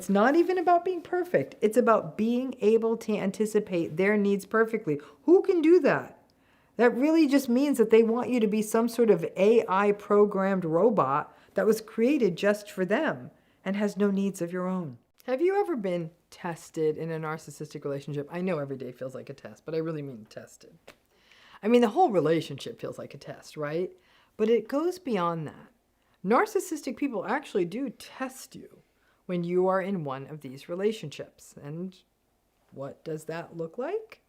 It's not even about being perfect. It's about being able to anticipate their needs perfectly. Who can do that? That really just means that they want you to be some sort of AI programmed robot that was created just for them and has no needs of your own. Have you ever been tested in a narcissistic relationship? I know every day feels like a test, but I really mean tested. I mean, the whole relationship feels like a test, right? But it goes beyond that. Narcissistic people actually do test you when you are in one of these relationships. And what does that look like?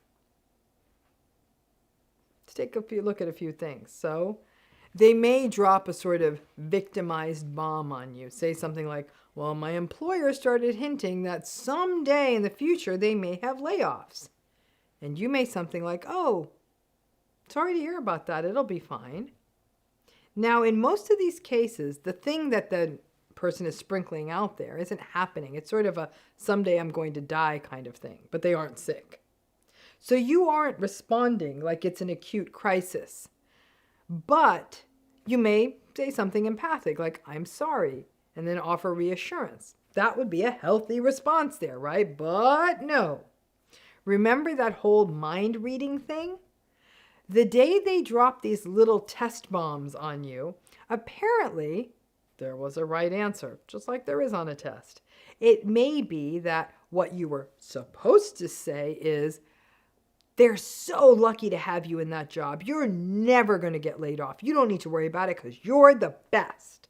Let's take a look at a few things. So they may drop a sort of victimized bomb on you. Say something like, well, my employer started hinting that someday in the future they may have layoffs. And you may something like, oh, sorry to hear about that. It'll be fine. Now, in most of these cases, the thing that the person is sprinkling out there isn't happening. It's sort of a someday I'm going to die kind of thing, but they aren't sick. So you aren't responding like it's an acute crisis. But you may say something empathic like, I'm sorry, and then offer reassurance. That would be a healthy response there, right? But no. Remember that whole mind reading thing? The day they drop these little test bombs on you, apparently there was a right answer, just like there is on a test. It may be that what you were supposed to say is, they're so lucky to have you in that job. You're never going to get laid off. You don't need to worry about it because you're the best.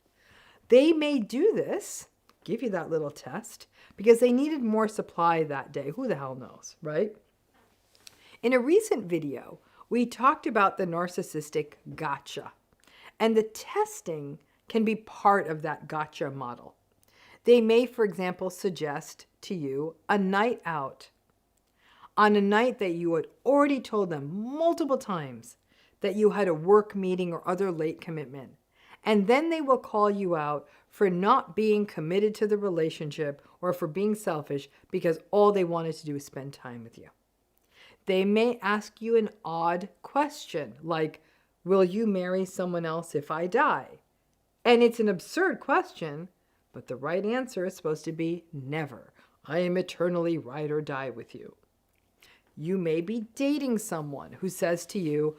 They may do this, give you that little test, because they needed more supply that day. Who the hell knows, right? In a recent video, we talked about the narcissistic gotcha, and the testing can be part of that gotcha model. They may, for example, suggest to you a night out on a night that you had already told them multiple times that you had a work meeting or other late commitment. And then they will call you out for not being committed to the relationship or for being selfish because all they wanted to do was spend time with you. They may ask you an odd question like, will you marry someone else if I die? And it's an absurd question, but the right answer is supposed to be never. I am eternally ride or die with you. You may be dating someone who says to you,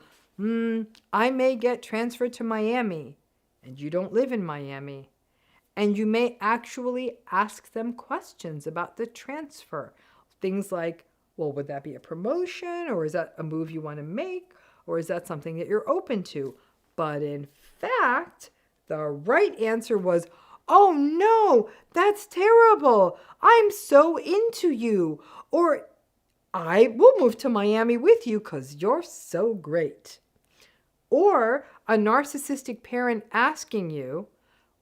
I may get transferred to Miami, and you don't live in Miami. And you may actually ask them questions about the transfer. Things like, well, would that be a promotion? Or is that a move you want to make? Or is that something that you're open to? But in fact, the right answer was, oh no, that's terrible. I'm so into you. Or I will move to Miami with you because you're so great. Or a narcissistic parent asking you,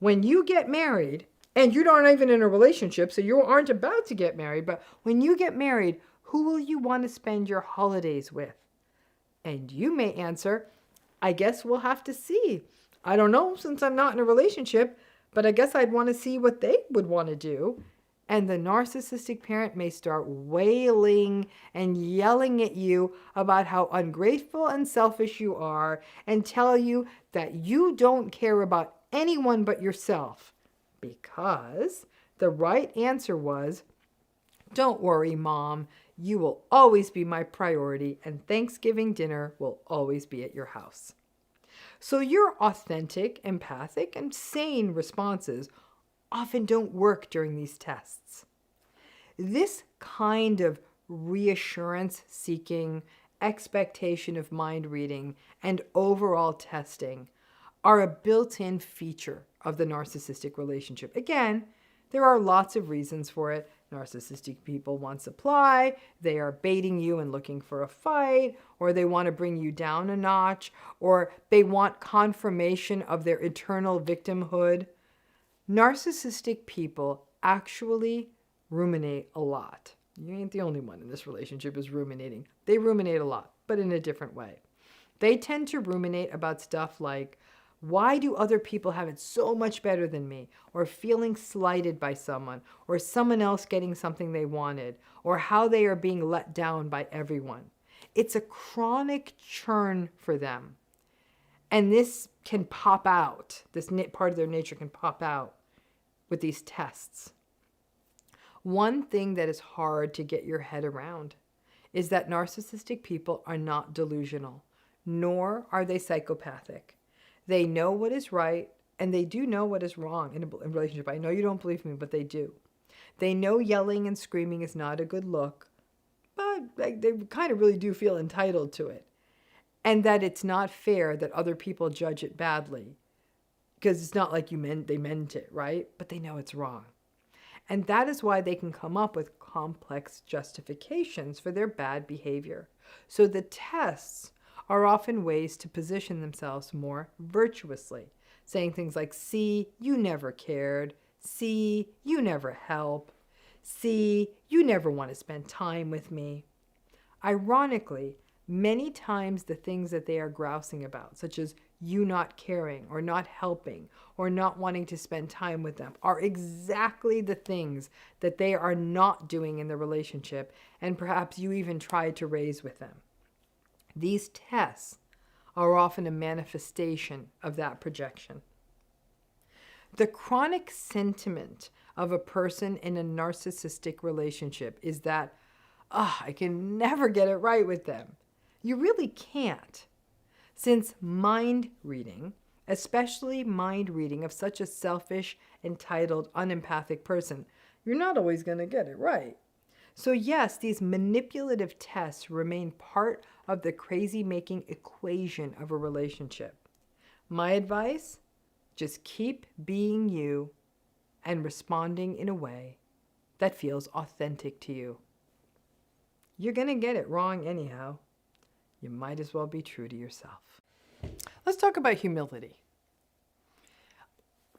when you get married, and you aren't even in a relationship, so you aren't about to get married, but when you get married, who will you want to spend your holidays with? And you may answer, I guess we'll have to see. I don't know, since I'm not in a relationship, but I guess I'd want to see what they would want to do. And the narcissistic parent may start wailing and yelling at you about how ungrateful and selfish you are and tell you that you don't care about anyone but yourself. Because the right answer was, don't worry, Mom, you will always be my priority and Thanksgiving dinner will always be at your house. So your authentic, empathic, and sane responses often don't work during these tests. This kind of reassurance seeking, expectation of mind reading, and overall testing are a built-in feature of the narcissistic relationship. Again, there are lots of reasons for it. Narcissistic people want supply, they are baiting you and looking for a fight, or they want to bring you down a notch, or they want confirmation of their eternal victimhood. Narcissistic people actually ruminate a lot. You ain't the only one in this relationship is ruminating. They ruminate a lot, but in a different way. They tend to ruminate about stuff like, why do other people have it so much better than me? Or feeling slighted by someone, or someone else getting something they wanted, or how they are being let down by everyone. It's a chronic churn for them. And this can pop out. This part of their nature can pop out with these tests. One thing that is hard to get your head around is that narcissistic people are not delusional, nor are they psychopathic. They know what is right, and they do know what is wrong in a relationship. I know you don't believe me, but they do. They know yelling and screaming is not a good look, but they kind of really do feel entitled to it. And that it's not fair that other people judge it badly, because it's not like they meant it, right? But they know it's wrong. And that is why they can come up with complex justifications for their bad behavior. So the tests are often ways to position themselves more virtuously, saying things like, see, you never cared. See, you never help. See, you never want to spend time with me. Ironically, many times the things that they are grousing about, such as you not caring or not helping or not wanting to spend time with them, are exactly the things that they are not doing in the relationship, and perhaps you even tried to raise with them. These tests are often a manifestation of that projection. The chronic sentiment of a person in a narcissistic relationship is that, I can never get it right with them. You really can't. Since mind reading, especially mind reading of such a selfish, entitled, unempathic person, you're not always going to get it right. So yes, these manipulative tests remain part of the crazy-making equation of a relationship. My advice? Just keep being you and responding in a way that feels authentic to you. You're going to get it wrong anyhow. You might as well be true to yourself. Let's talk about humility.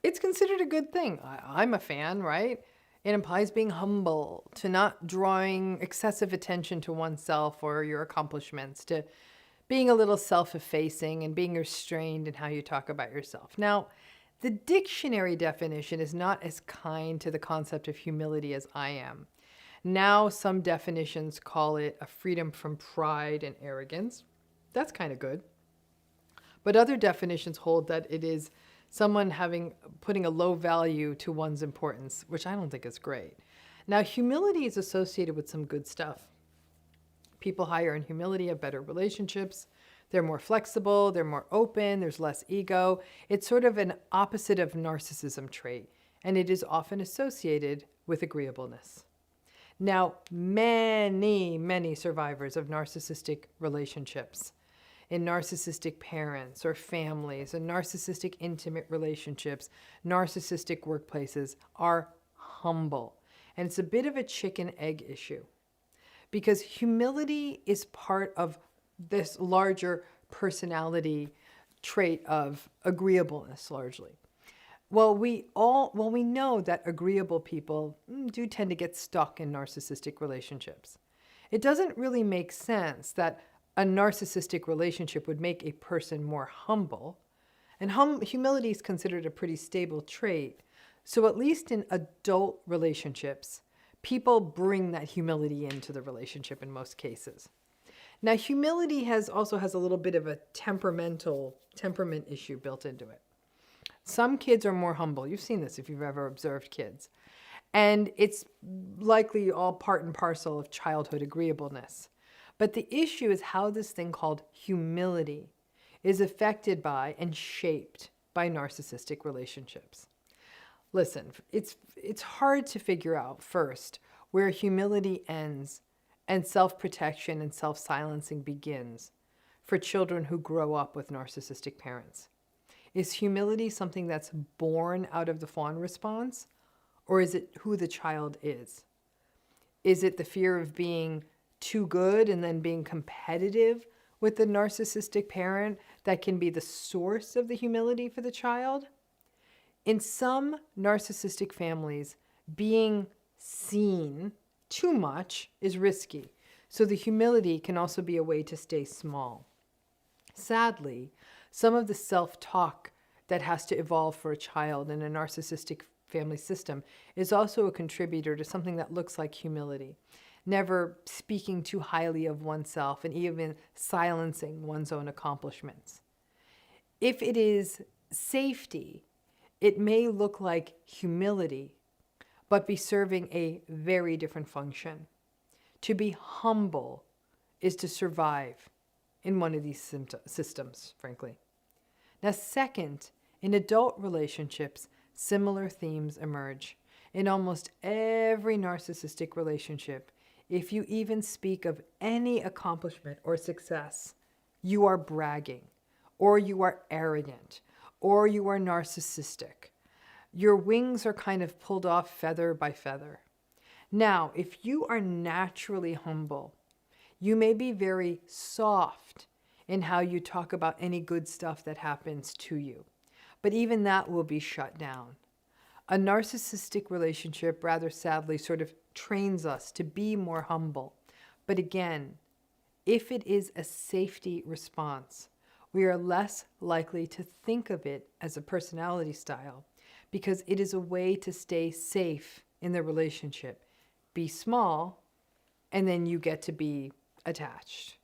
It's considered a good thing. I'm a fan, right? It implies being humble, to not drawing excessive attention to oneself or your accomplishments, to being a little self-effacing and being restrained in how you talk about yourself. Now, the dictionary definition is not as kind to the concept of humility as I am. Now, some definitions call it a freedom from pride and arrogance. That's kind of good. But other definitions hold that it is someone putting a low value to one's importance, which I don't think is great. Now, humility is associated with some good stuff. People higher in humility have better relationships. They're more flexible. They're more open. There's less ego. It's sort of an opposite of narcissism trait, and it is often associated with agreeableness. Now, many survivors of narcissistic relationships, in narcissistic parents or families, in narcissistic intimate relationships, narcissistic workplaces, are humble. And it's a bit of a chicken-egg issue, because humility is part of this larger personality trait of agreeableness, largely. Well, we know that agreeable people do tend to get stuck in narcissistic relationships. It doesn't really make sense that a narcissistic relationship would make a person more humble, and humility is considered a pretty stable trait. So at least in adult relationships, people bring that humility into the relationship in most cases. Now, humility also has a little bit of a temperament issue built into it. Some kids are more humble. You've seen this if you've ever observed kids. And it's likely all part and parcel of childhood agreeableness. But the issue is how this thing called humility is affected by and shaped by narcissistic relationships. Listen, it's hard to figure out first where humility ends and self-protection and self-silencing begins for children who grow up with narcissistic parents. Is humility something that's born out of the fawn response, or is it who the child is? Is it the fear of being too good and then being competitive with the narcissistic parent that can be the source of the humility for the child? In some narcissistic families, being seen too much is risky, so the humility can also be a way to stay small. Sadly, some of the self-talk that has to evolve for a child in a narcissistic family system is also a contributor to something that looks like humility. Never speaking too highly of oneself and even silencing one's own accomplishments. If it is safety, it may look like humility, but be serving a very different function. To be humble is to survive in one of these systems, frankly. Now, second, in adult relationships, similar themes emerge. In almost every narcissistic relationship, if you even speak of any accomplishment or success, you are bragging, or you are arrogant, or you are narcissistic. Your wings are kind of pulled off feather by feather. Now, if you are naturally humble, you may be very soft in how you talk about any good stuff that happens to you, but even that will be shut down. A narcissistic relationship, rather sadly, sort of trains us to be more humble. But again, if it is a safety response, we are less likely to think of it as a personality style because it is a way to stay safe in the relationship. Be small, and then you get to be attached.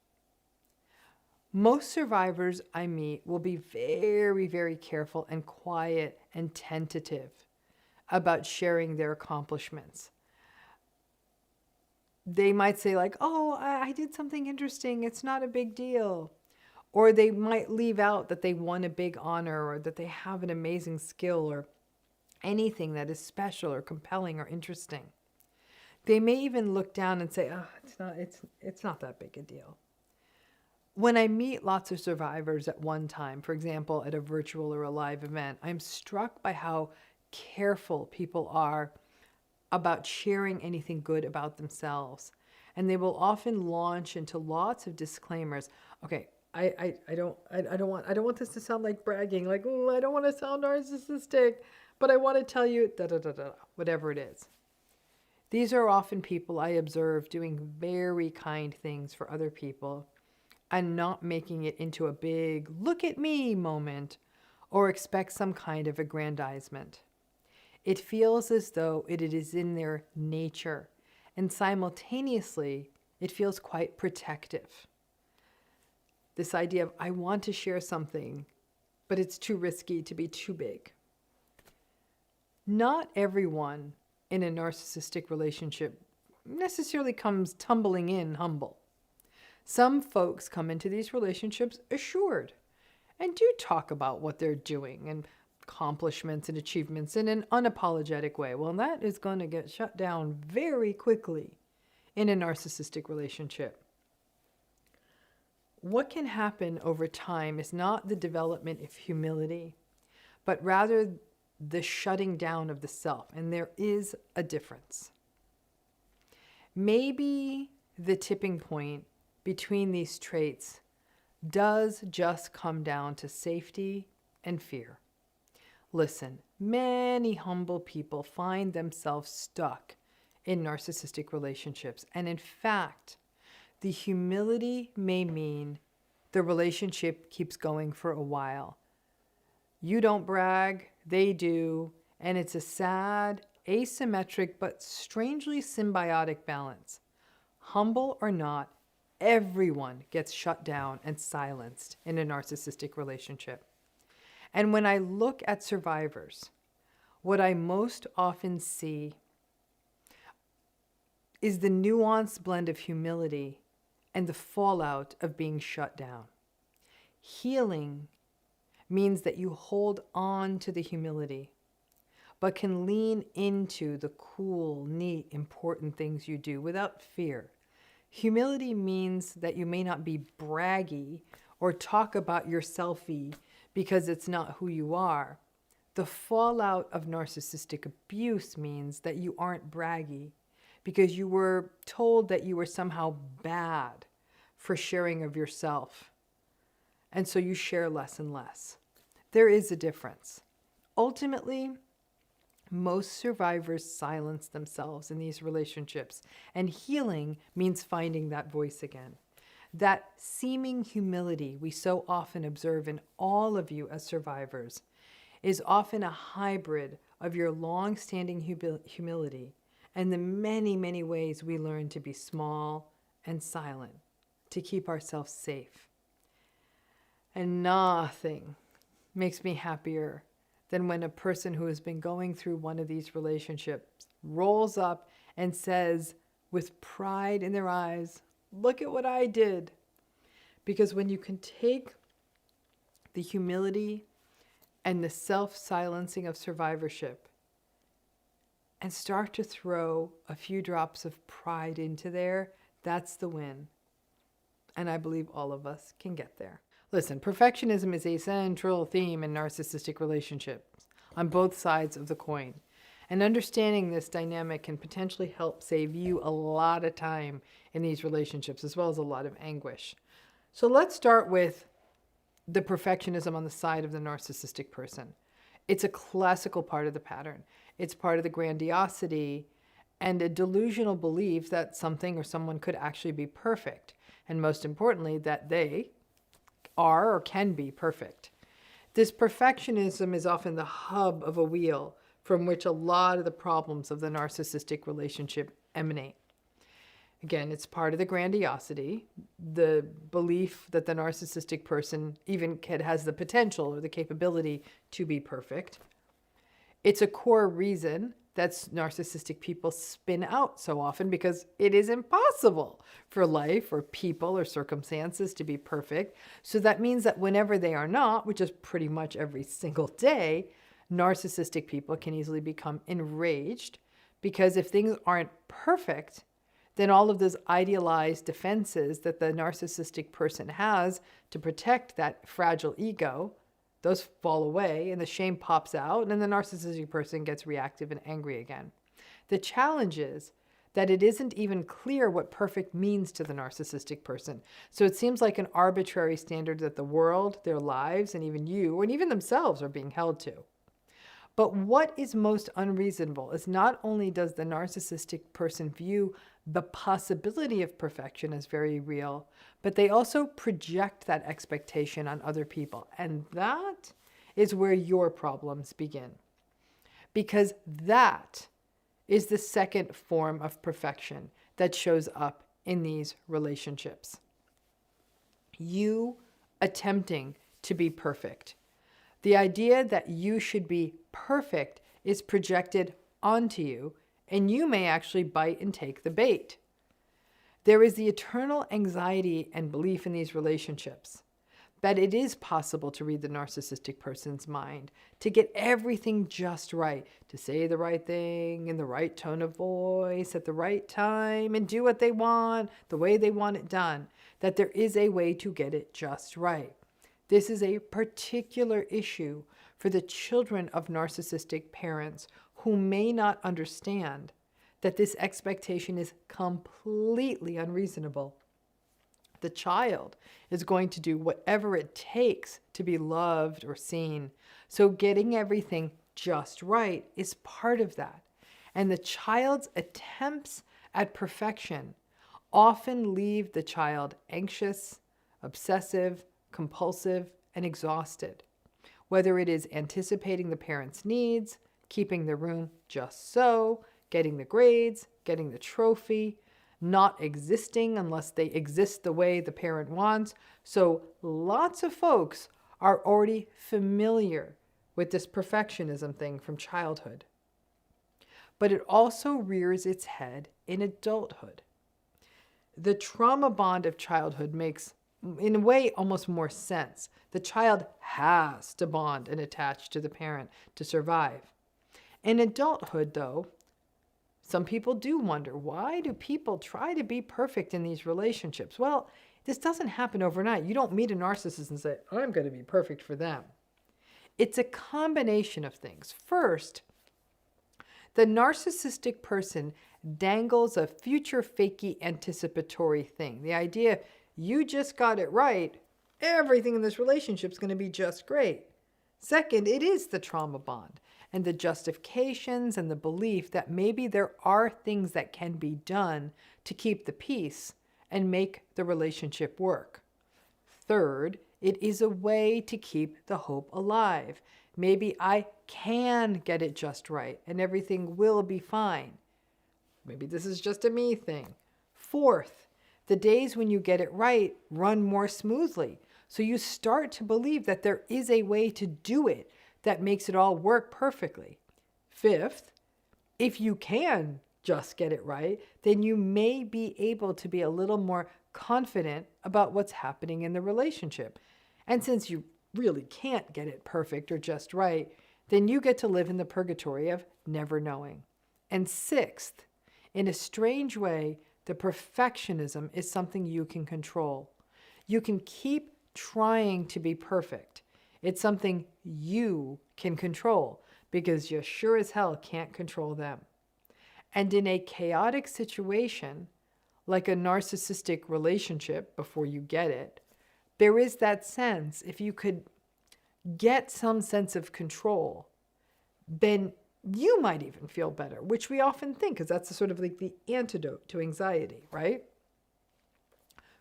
Most survivors I meet will be very, very careful and quiet and tentative about sharing their accomplishments. They might say like, oh, I did something interesting. It's not a big deal. Or they might leave out that they won a big honor or that they have an amazing skill or anything that is special or compelling or interesting. They may even look down and say, oh, it's not that big a deal. When I meet lots of survivors at one time, for example, at a virtual or a live event, I'm struck by how careful people are about sharing anything good about themselves. And they will often launch into lots of disclaimers. Okay, I don't want this to sound like bragging, like, oh, I don't want to sound narcissistic, but I want to tell you, whatever it is. These are often people I observe doing very kind things for other people and not making it into a big, look at me moment or expect some kind of aggrandizement. It feels as though it is in their nature, and simultaneously, it feels quite protective. This idea of, I want to share something, but it's too risky to be too big. Not everyone in a narcissistic relationship necessarily comes tumbling in humble. Some folks come into these relationships assured and do talk about what they're doing and accomplishments and achievements in an unapologetic way. Well, that is going to get shut down very quickly in a narcissistic relationship. What can happen over time is not the development of humility, but rather the shutting down of the self. And there is a difference. Maybe the tipping point between these traits does just come down to safety and fear. Listen, many humble people find themselves stuck in narcissistic relationships. And in fact, the humility may mean the relationship keeps going for a while. You don't brag, they do, and it's a sad, asymmetric, but strangely symbiotic balance. Humble or not, everyone gets shut down and silenced in a narcissistic relationship. And when I look at survivors, what I most often see is the nuanced blend of humility and the fallout of being shut down. Healing means that you hold on to the humility, but can lean into the cool, neat, important things you do without fear. Humility means that you may not be braggy or talk about your selfie because it's not who you are. The fallout of narcissistic abuse means that you aren't braggy because you were told that you were somehow bad for sharing of yourself. And so you share less and less. There is a difference. Ultimately, most survivors silence themselves in these relationships, and healing means finding that voice again. That seeming humility we so often observe in all of you as survivors is often a hybrid of your long-standing humility and the many, many ways we learn to be small and silent, to keep ourselves safe. And nothing makes me happier than when a person who has been going through one of these relationships rolls up and says with pride in their eyes, "Look at what I did." Because when you can take the humility and the self-silencing of survivorship and start to throw a few drops of pride into there, that's the win. And I believe all of us can get there. Listen, perfectionism is a central theme in narcissistic relationships on both sides of the coin. And understanding this dynamic can potentially help save you a lot of time in these relationships, as well as a lot of anguish. So let's start with the perfectionism on the side of the narcissistic person. It's a classical part of the pattern. It's part of the grandiosity and a delusional belief that something or someone could actually be perfect. And most importantly, that they are or can be perfect. This perfectionism is often the hub of a wheel from which a lot of the problems of the narcissistic relationship emanate. Again, it's part of the grandiosity, the belief that the narcissistic person even has the potential or the capability to be perfect. It's a core reason that narcissistic people spin out so often, because it is impossible for life or people or circumstances to be perfect. So that means that whenever they are not, which is pretty much every single day, narcissistic people can easily become enraged, because if things aren't perfect, then all of those idealized defenses that the narcissistic person has to protect that fragile ego, those fall away and the shame pops out, and the narcissistic person gets reactive and angry again. The challenge is that it isn't even clear what perfect means to the narcissistic person. So it seems like an arbitrary standard that the world, their lives, and even you, and even themselves are being held to. But what is most unreasonable is not only does the narcissistic person view the possibility of perfection as very real, but they also project that expectation on other people. And that is where your problems begin. Because that is the second form of perfection that shows up in these relationships. You attempting to be perfect. The idea that you should be perfect is projected onto you, and you may actually bite and take the bait. There is the eternal anxiety and belief in these relationships that it is possible to read the narcissistic person's mind, to get everything just right, to say the right thing in the right tone of voice at the right time and do what they want, the way they want it done, that there is a way to get it just right. This is a particular issue for the children of narcissistic parents who may not understand that this expectation is completely unreasonable. The child is going to do whatever it takes to be loved or seen. So getting everything just right is part of that. And the child's attempts at perfection often leave the child anxious, obsessive, compulsive, and exhausted. Whether it is anticipating the parent's needs, keeping the room just so, getting the grades, getting the trophy, not existing unless they exist the way the parent wants. So lots of folks are already familiar with this perfectionism thing from childhood. But it also rears its head in adulthood. The trauma bond of childhood makes, in a way, almost more sense. The child has to bond and attach to the parent to survive. In adulthood, though, some people do wonder, why do people try to be perfect in these relationships? Well, this doesn't happen overnight. You don't meet a narcissist and say, I'm going to be perfect for them. It's a combination of things. First, the narcissistic person dangles a future fakey anticipatory thing. The idea, you just got it right, everything in this relationship is going to be just great. Second, it is the trauma bond and the justifications and the belief that maybe there are things that can be done to keep the peace and make the relationship work. Third, it is a way to keep the hope alive. Maybe I can get it just right and everything will be fine. Maybe this is just a me thing. Fourth, the days when you get it right run more smoothly. So you start to believe that there is a way to do it that makes it all work perfectly. Fifth, If you can just get it right, then you may be able to be a little more confident about what's happening in the relationship. And since you really can't get it perfect or just right, then you get to live in the purgatory of never knowing. And sixth, in a strange way, the perfectionism is something you can control. You can keep trying to be perfect. It's something you can control because you sure as hell can't control them. And in a chaotic situation, like a narcissistic relationship before you get it, there is that sense, if you could get some sense of control, then you might even feel better, which we often think, because that's sort of like the antidote to anxiety, right?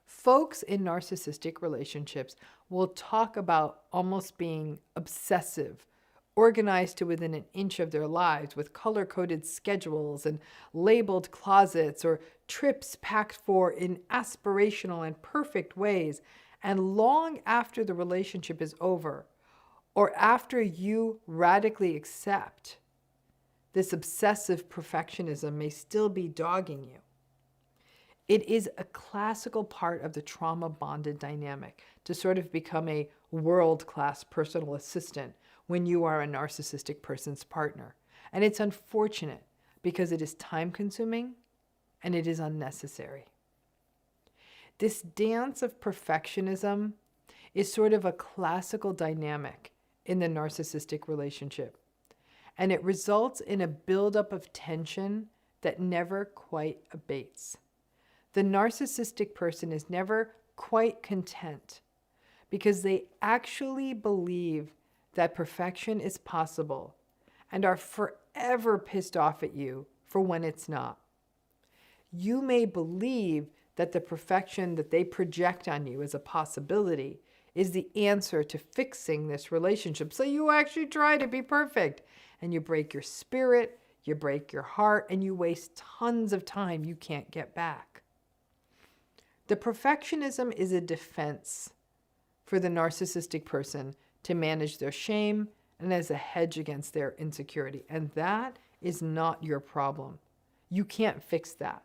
Folks in narcissistic relationships will talk about almost being obsessive, organized to within an inch of their lives with color-coded schedules and labeled closets or trips packed for in aspirational and perfect ways. And long after the relationship is over, or after you radically accept, this obsessive perfectionism may still be dogging you. It is a classical part of the trauma-bonded dynamic to sort of become a world-class personal assistant when you are a narcissistic person's partner. And it's unfortunate because it is time-consuming and it is unnecessary. This dance of perfectionism is sort of a classical dynamic in the narcissistic relationship. And it results in a buildup of tension that never quite abates. The narcissistic person is never quite content because they actually believe that perfection is possible and are forever pissed off at you for when it's not. You may believe that the perfection that they project on you as a possibility is the answer to fixing this relationship. So you actually try to be perfect and you break your spirit, you break your heart, and you waste tons of time you can't get back. The perfectionism is a defense for the narcissistic person to manage their shame and as a hedge against their insecurity. And that is not your problem. You can't fix that.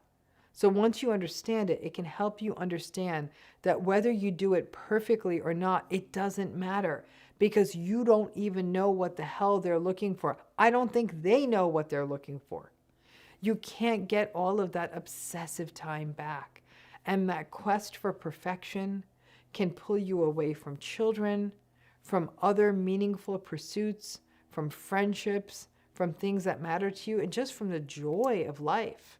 So once you understand it, it can help you understand that whether you do it perfectly or not, it doesn't matter because you don't even know what the hell they're looking for. I don't think they know what they're looking for. You can't get all of that obsessive time back. And that quest for perfection can pull you away from children, from other meaningful pursuits, from friendships, from things that matter to you, and just from the joy of life.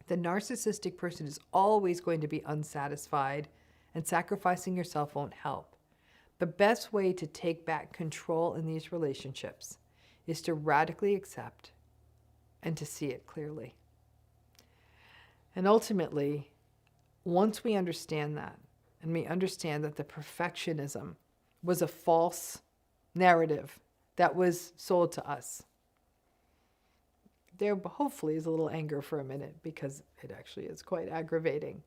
The narcissistic person is always going to be unsatisfied, and sacrificing yourself won't help. The best way to take back control in these relationships is to radically accept and to see it clearly. And ultimately, once we understand that, and we understand that the perfectionism was a false narrative that was sold to us, there hopefully is a little anger for a minute because it actually is quite aggravating.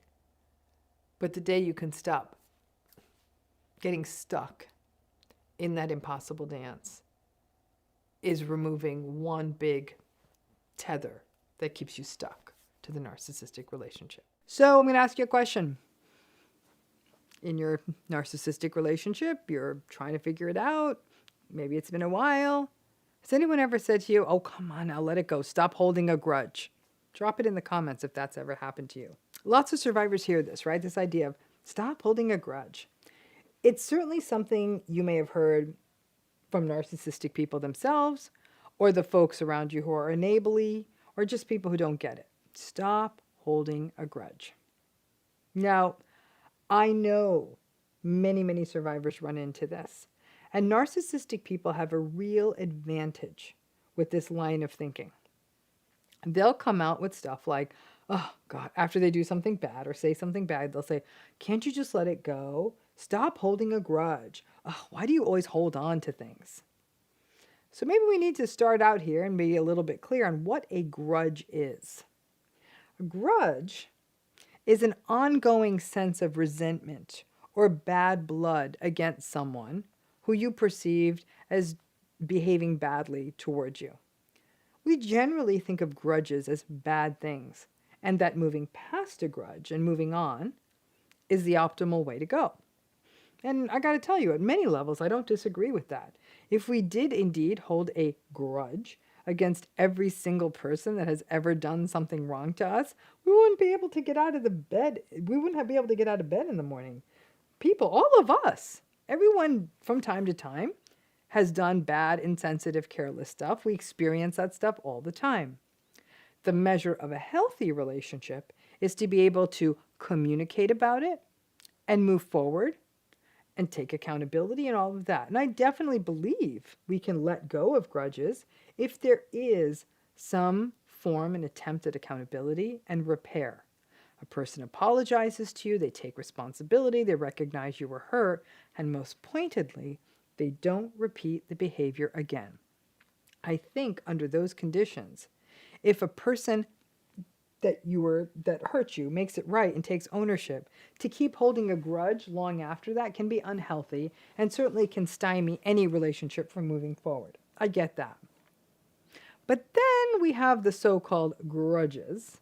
But the day you can stop getting stuck in that impossible dance is removing one big tether that keeps you stuck to the narcissistic relationship. So I'm going to ask you a question. In your narcissistic relationship, you're trying to figure it out. Maybe it's been a while. Has anyone ever said to you, oh, come on now, let it go. Stop holding a grudge. Drop it in the comments if that's ever happened to you. Lots of survivors hear this, right? This idea of stop holding a grudge. It's certainly something you may have heard from narcissistic people themselves or the folks around you who are enably or just people who don't get it. Stop holding a grudge. Now, I know many survivors run into this. And narcissistic people have a real advantage with this line of thinking. They'll come out with stuff like, oh God, after they do something bad or say something bad, they'll say, can't you just let it go? Stop holding a grudge. Oh, why do you always hold on to things? So maybe we need to start out here and be a little bit clear on what a grudge is. A grudge is an ongoing sense of resentment or bad blood against someone who you perceived as behaving badly towards you. We generally think of grudges as bad things, and that moving past a grudge and moving on is the optimal way to go. And I got to tell you, at many levels, I don't disagree with that. If we did indeed hold a grudge against every single person that has ever done something wrong to us, we wouldn't be able to get out of the bed. We wouldn't be able to get out of bed in the morning. People, all of us, everyone from time to time has done bad, insensitive, careless stuff. We experience that stuff all the time. The measure of a healthy relationship is to be able to communicate about it and move forward and take accountability and all of that. And I definitely believe we can let go of grudges if there is some form and attempt at accountability and repair. A person apologizes to you, they take responsibility, they recognize you were hurt, and most pointedly, they don't repeat the behavior again. I think under those conditions, if a person that hurt you makes it right and takes ownership, to keep holding a grudge long after that can be unhealthy and certainly can stymie any relationship from moving forward. I get that. But then we have the so-called grudges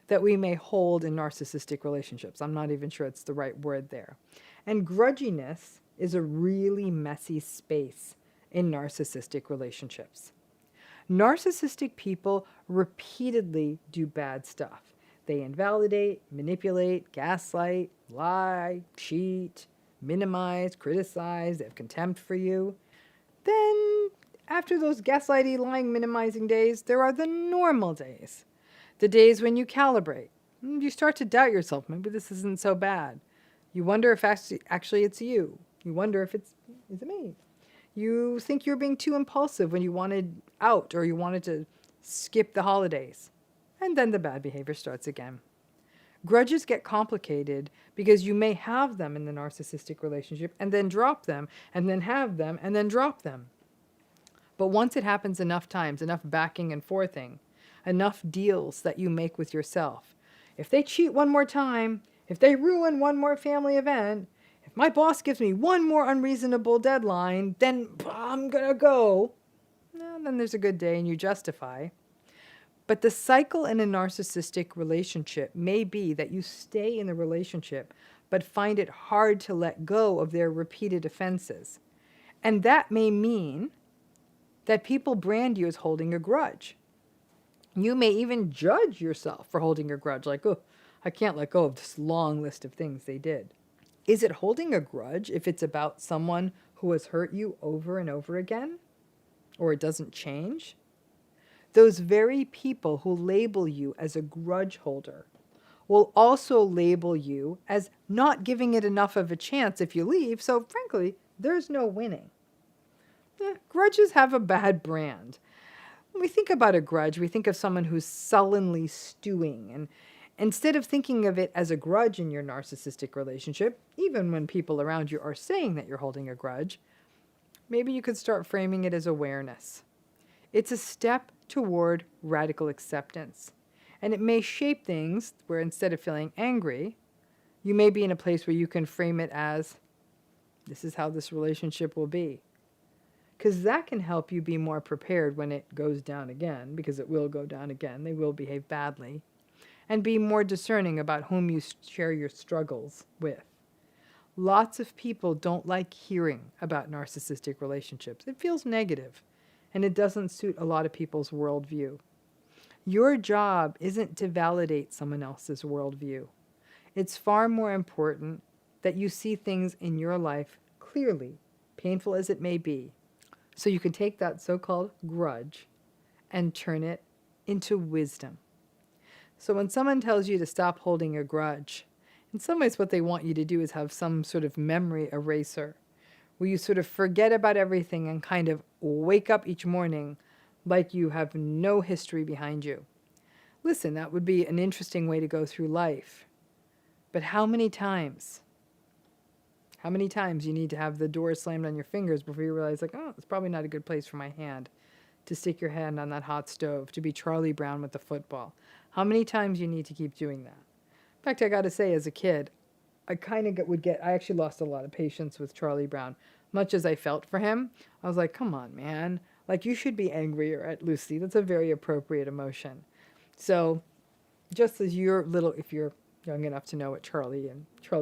that we may hold in narcissistic relationships. I'm not even sure it's the right word there. And grudginess is a really messy space in narcissistic relationships. Narcissistic people repeatedly do bad stuff. They invalidate, manipulate, gaslight, lie, cheat, minimize, criticize, they have contempt for you. Then, after those gaslighty, lying, minimizing days, there are the normal days. The days when you calibrate. You start to doubt yourself. Maybe this isn't so bad. You wonder if actually it's you. You wonder if is it me? You think you're being too impulsive when you wanted out or you wanted to skip the holidays. And then the bad behavior starts again. Grudges get complicated because you may have them in the narcissistic relationship and then drop them and then have them and then drop them. But once it happens enough times, enough backing and forthing, enough deals that you make with yourself, if they cheat one more time, if they ruin one more family event, if my boss gives me one more unreasonable deadline, then I'm gonna go. And then there's a good day and you justify. But the cycle in a narcissistic relationship may be that you stay in the relationship but find it hard to let go of their repeated offenses. And that may mean that people brand you as holding a grudge. You may even judge yourself for holding a grudge, like, oh, I can't let go of this long list of things they did. Is it holding a grudge if it's about someone who has hurt you over and over again? Or it doesn't change? Those very people who label you as a grudge holder will also label you as not giving it enough of a chance if you leave, so frankly, there's no winning. Grudges have a bad brand. When we think about a grudge, we think of someone who's sullenly stewing, and instead of thinking of it as a grudge in your narcissistic relationship, even when people around you are saying that you're holding a grudge, maybe you could start framing it as awareness. It's a step toward radical acceptance. And it may shape things where instead of feeling angry, you may be in a place where you can frame it as, this is how this relationship will be. Because that can help you be more prepared when it goes down again, because it will go down again. They will behave badly. And be more discerning about whom you share your struggles with. Lots of people don't like hearing about narcissistic relationships. It feels negative, and it doesn't suit a lot of people's worldview. Your job isn't to validate someone else's worldview. It's far more important that you see things in your life clearly, painful as it may be, so you can take that so-called grudge and turn it into wisdom. So when someone tells you to stop holding a grudge, in some ways what they want you to do is have some sort of memory eraser, where you sort of forget about everything and kind of wake up each morning like you have no history behind you. Listen, that would be an interesting way to go through life. But how many times you need to have the door slammed on your fingers before you realize, like, oh, it's probably not a good place for my hand to stick your hand on that hot stove, to be Charlie Brown with the football. How many times you need to keep doing that? In fact, I got to say, as a kid, I actually lost a lot of patience with Charlie Brown. Much as I felt for him, I was like, come on, man. Like, you should be angrier at Lucy. That's a very appropriate emotion. So just as you're little, if you're young enough to know what Charlie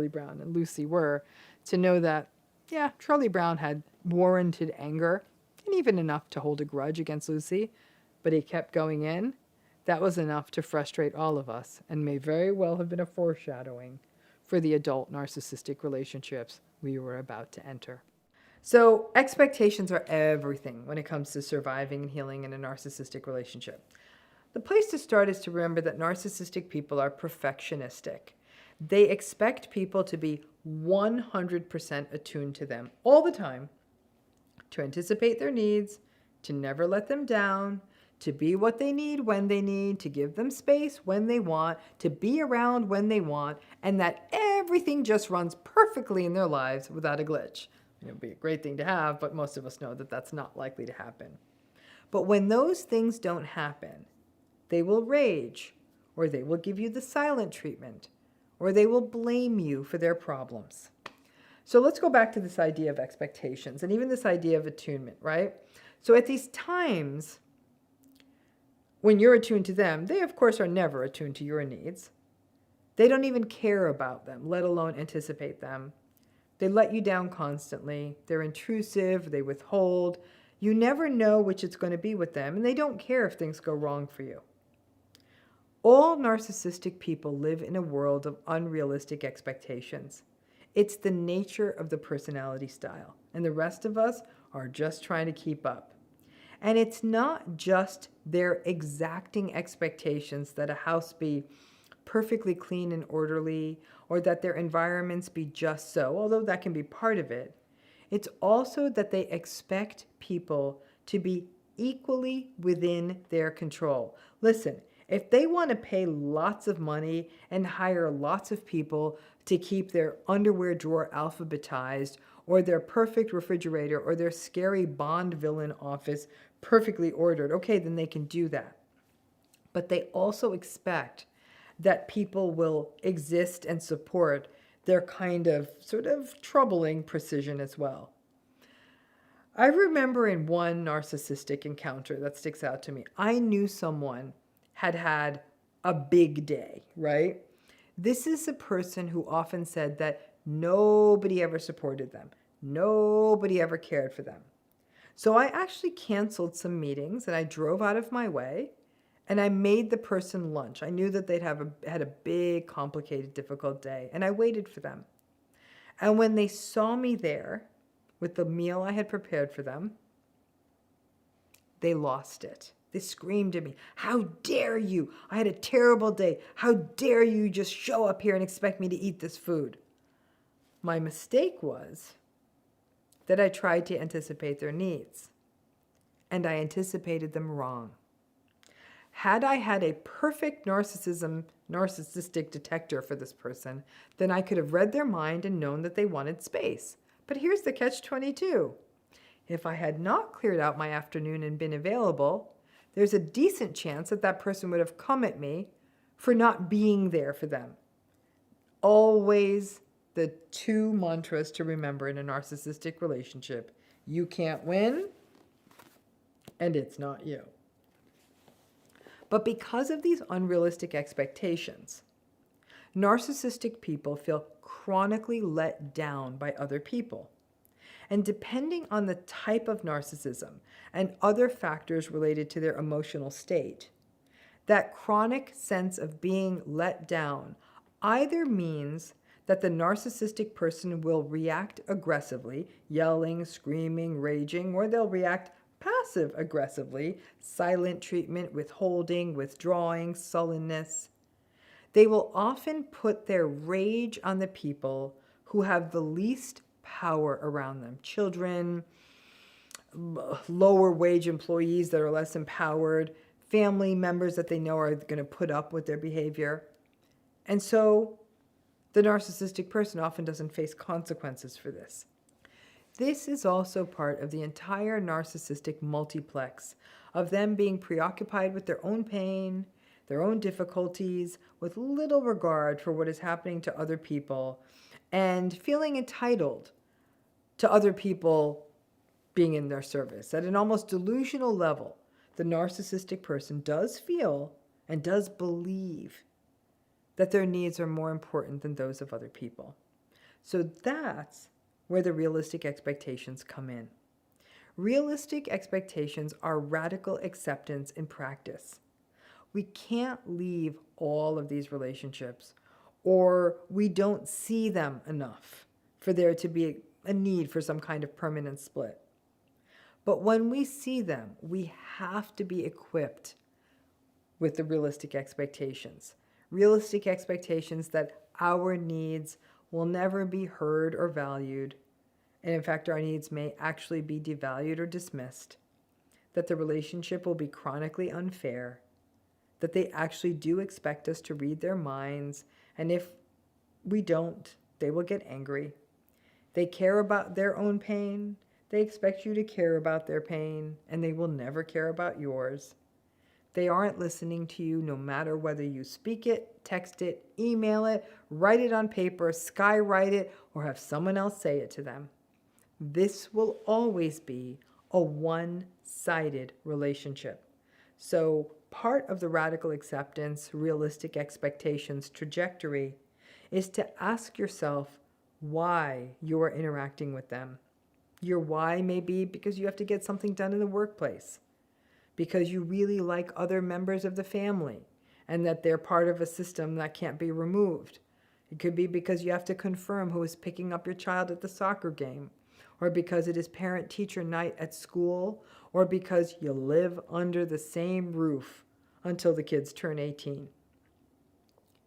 Brown and Lucy were, to know that, yeah, Charlie Brown had warranted anger and even enough to hold a grudge against Lucy, but he kept going in. That was enough to frustrate all of us and may very well have been a foreshadowing for the adult narcissistic relationships we were about to enter. So expectations are everything when it comes to surviving and healing in a narcissistic relationship. The place to start is to remember that narcissistic people are perfectionistic. They expect people to be 100% attuned to them all the time, to anticipate their needs, to never let them down, to be what they need when they need, to give them space when they want, to be around when they want, and that everything just runs perfectly in their lives without a glitch. It would be a great thing to have, but most of us know that that's not likely to happen. But when those things don't happen, they will rage, or they will give you the silent treatment, or they will blame you for their problems. So let's go back to this idea of expectations and even this idea of attunement, right? So at these times, when you're attuned to them, they of course are never attuned to your needs. They don't even care about them, let alone anticipate them. They let you down constantly. They're intrusive, they withhold. You never know which it's going to be with them, and they don't care if things go wrong for you. All narcissistic people live in a world of unrealistic expectations. It's the nature of the personality style, and the rest of us are just trying to keep up. And it's not just their exacting expectations that a house be perfectly clean and orderly, or that their environments be just so, although that can be part of it. It's also that they expect people to be equally within their control. Listen, if they want to pay lots of money and hire lots of people to keep their underwear drawer alphabetized, or their perfect refrigerator, or their scary Bond villain office perfectly ordered, okay, then they can do that. But they also expect that people will exist and support their kind of sort of troubling precision as well. I remember in one narcissistic encounter that sticks out to me, I knew someone had had a big day, right? This is a person who often said that nobody ever supported them. Nobody ever cared for them. So I actually canceled some meetings and I drove out of my way and I made the person lunch. I knew that they'd had a big, complicated, difficult day, and I waited for them. And when they saw me there with the meal I had prepared for them, they lost it. They screamed at me, "How dare you? I had a terrible day. How dare you just show up here and expect me to eat this food?" My mistake was that I tried to anticipate their needs, and I anticipated them wrong. Had I had a perfect narcissistic detector for this person, then I could have read their mind and known that they wanted space. But here's the catch-22. If I had not cleared out my afternoon and been available, there's a decent chance that that person would have come at me for not being there for them. Always the two mantras to remember in a narcissistic relationship. You can't win, and it's not you. But because of these unrealistic expectations, narcissistic people feel chronically let down by other people. And depending on the type of narcissism and other factors related to their emotional state, that chronic sense of being let down either means that the narcissistic person will react aggressively, yelling, screaming, raging, or they'll react passive aggressively, silent treatment, withholding, withdrawing, sullenness. They will often put their rage on the people who have the least power around them. Children, lower wage employees that are less empowered, family members that they know are going to put up with their behavior. And so the narcissistic person often doesn't face consequences for this. This is also part of the entire narcissistic multiplex of them being preoccupied with their own pain, their own difficulties, with little regard for what is happening to other people, and feeling entitled to other people being in their service. At an almost delusional level, the narcissistic person does feel and does believe that their needs are more important than those of other people. So that's where the realistic expectations come in. Realistic expectations are radical acceptance in practice. We can't leave all of these relationships, or we don't see them enough for there to be a need for some kind of permanent split. But when we see them, we have to be equipped with the realistic expectations. Realistic expectations that our needs will never be heard or valued, and in fact, our needs may actually be devalued or dismissed, that the relationship will be chronically unfair, that they actually do expect us to read their minds, and if we don't, they will get angry. They care about their own pain. They expect you to care about their pain, and they will never care about yours. They aren't listening to you no matter whether you speak it, text it, email it, write it on paper, skywrite it, or have someone else say it to them. This will always be a one-sided relationship. So part of the radical acceptance, realistic expectations trajectory is to ask yourself why you are interacting with them. Your why may be because you have to get something done in the workplace, because you really like other members of the family and that they're part of a system that can't be removed. It could be because you have to confirm who is picking up your child at the soccer game, or because it is parent-teacher night at school, or because you live under the same roof until the kids turn 18.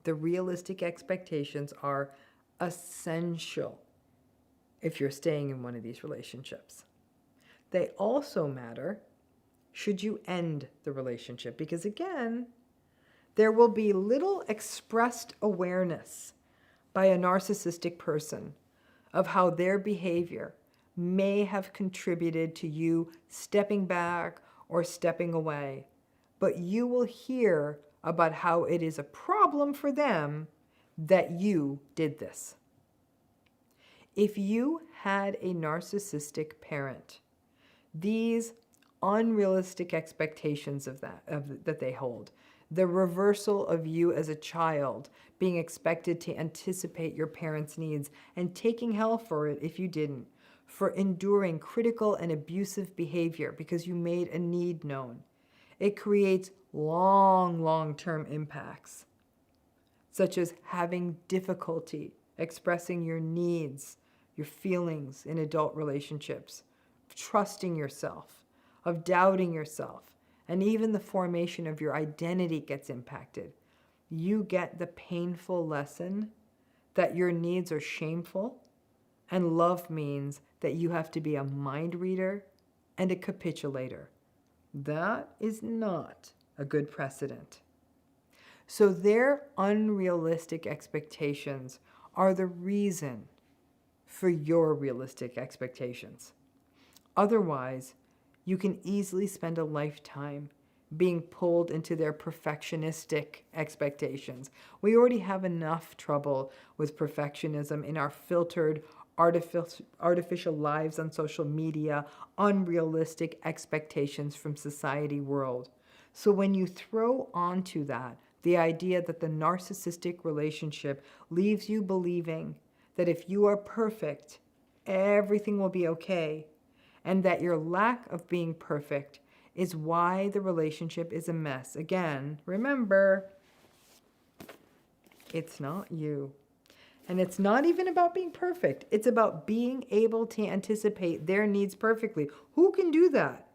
The realistic expectations are essential if you're staying in one of these relationships. They also matter should you end the relationship, because again, there will be little expressed awareness by a narcissistic person of how their behavior may have contributed to you stepping back or stepping away, but you will hear about how it is a problem for them that you did this. If you had a narcissistic parent, these unrealistic expectations that they hold, the reversal of you as a child being expected to anticipate your parents' needs and taking hell for it if you didn't, for enduring critical and abusive behavior because you made a need known. It creates long-term impacts, such as having difficulty expressing your needs, your feelings in adult relationships, trusting yourself, of doubting yourself, and even the formation of your identity gets impacted. You get the painful lesson that your needs are shameful, and love means that you have to be a mind reader and a capitulator. That is not a good precedent. So their unrealistic expectations are the reason for your realistic expectations. Otherwise, you can easily spend a lifetime being pulled into their perfectionistic expectations. We already have enough trouble with perfectionism in our filtered, artificial lives on social media, unrealistic expectations from society world. So when you throw onto that the idea that the narcissistic relationship leaves you believing that if you are perfect, everything will be okay, and that your lack of being perfect is why the relationship is a mess. Again, remember, it's not you. And it's not even about being perfect. It's about being able to anticipate their needs perfectly. Who can do that?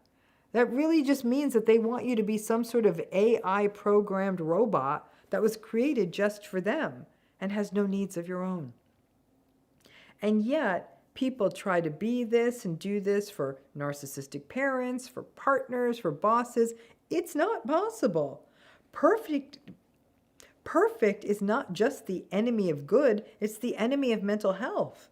That really just means that they want you to be some sort of AI programmed robot that was created just for them and has no needs of your own. And yet, people try to be this and do this for narcissistic parents, for partners, for bosses. It's not possible. Perfect is not just the enemy of good, it's the enemy of mental health.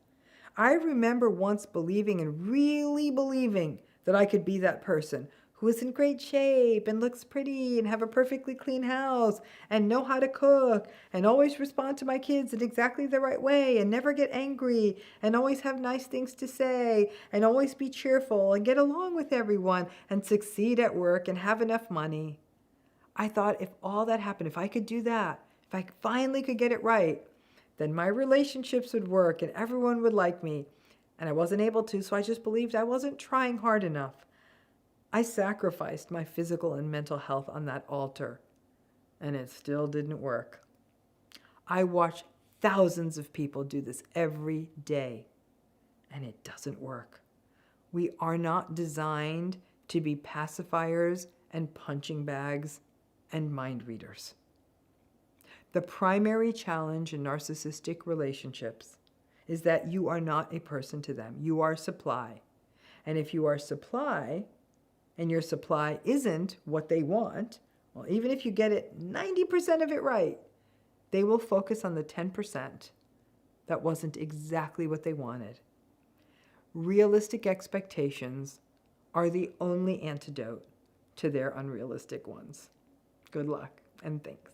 I remember once believing and really believing that I could be that person who is in great shape and looks pretty and have a perfectly clean house and know how to cook and always respond to my kids in exactly the right way and never get angry and always have nice things to say and always be cheerful and get along with everyone and succeed at work and have enough money. I thought if all that happened, if I could do that, if I finally could get it right, then my relationships would work and everyone would like me. And I wasn't able to, so I just believed I wasn't trying hard enough. I sacrificed my physical and mental health on that altar, and it still didn't work. I watch thousands of people do this every day, and it doesn't work. We are not designed to be pacifiers and punching bags and mind readers. The primary challenge in narcissistic relationships is that you are not a person to them. You are supply. And if you are supply, and your supply isn't what they want, well, even if you get it 90% of it right, they will focus on the 10% that wasn't exactly what they wanted. Realistic expectations are the only antidote to their unrealistic ones. Good luck and thanks.